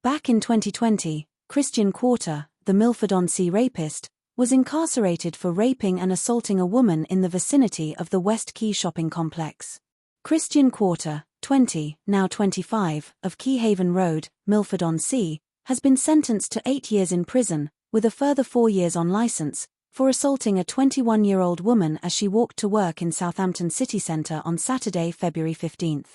Back in 2020, Krystian Kwarta, the Milford-on-Sea Rapist, was incarcerated for raping and assaulting a woman in the vicinity of the West Quay shopping complex. Krystian Kwarta, 20, now 25, of Keyhaven Road, Milford-on-Sea, has been sentenced to 8 years in prison, with a further 4 years on licence, for assaulting a 21-year-old woman as she walked to work in Southampton city centre on Saturday, February 15.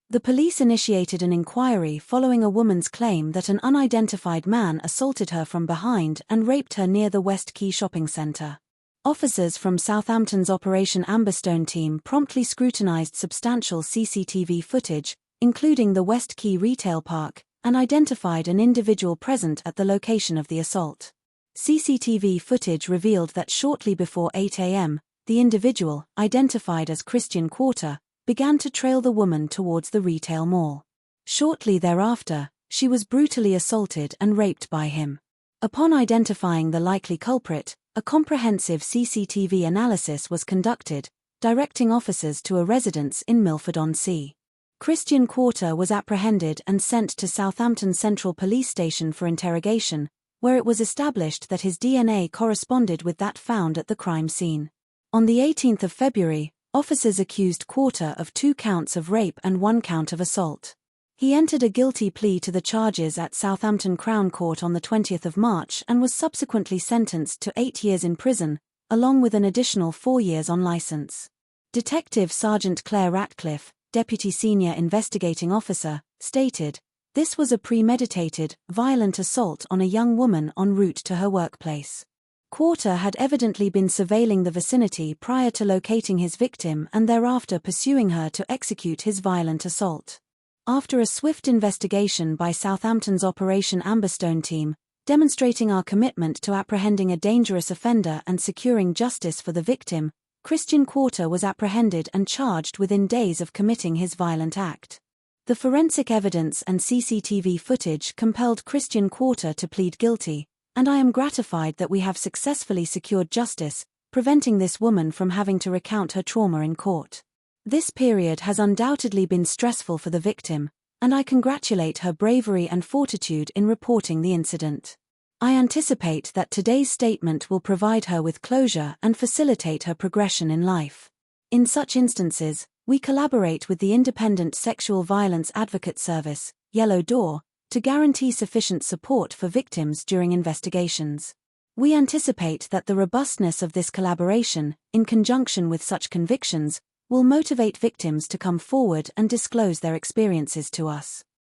The police initiated an inquiry following a woman's claim that an unidentified man assaulted her from behind and raped her near the West Quay shopping centre. Officers from Southampton's Operation Amberstone team promptly scrutinised substantial CCTV footage, including the West Quay retail park, and identified an individual present at the location of the assault. CCTV footage revealed that shortly before 8 a.m., the individual, identified as Krystian Kwarta, began to trail the woman towards the retail mall. Shortly thereafter, she was brutally assaulted and raped by him. Upon identifying the likely culprit, a comprehensive CCTV analysis was conducted, directing officers to a residence in Milford-on-Sea. Krystian Kwarta was apprehended and sent to Southampton Central police station for interrogation, where it was established that his DNA corresponded with that found at the crime scene. On the 18th of February, officers accused Kwarta of 2 counts of rape and 1 count of assault. He entered a guilty plea to the charges at Southampton Crown Court on the 20th of March and was subsequently sentenced to 8 years in prison, along with an additional 4 years on licence. Detective Sergeant Claire Ratcliffe, Deputy Senior Investigating Officer, stated, "This was a premeditated, violent assault on a young woman en route to her workplace. Kwarta had evidently been surveilling the vicinity prior to locating his victim and thereafter pursuing her to execute his violent assault. After a swift investigation by Southampton's Operation Amberstone team, demonstrating our commitment to apprehending a dangerous offender and securing justice for the victim, Krystian Kwarta was apprehended and charged within days of committing his violent act. The forensic evidence and CCTV footage compelled Krystian Kwarta to plead guilty, and I am gratified that we have successfully secured justice, preventing this woman from having to recount her trauma in court. This period has undoubtedly been stressful for the victim, and I congratulate her bravery and fortitude in reporting the incident. I anticipate that today's statement will provide her with closure and facilitate her progression in life. In such instances, we collaborate with the Independent Sexual Violence Advocate Service, Yellow Door, to guarantee sufficient support for victims during investigations. We anticipate that the robustness of this collaboration, in conjunction with such convictions, will motivate victims to come forward and disclose their experiences to us.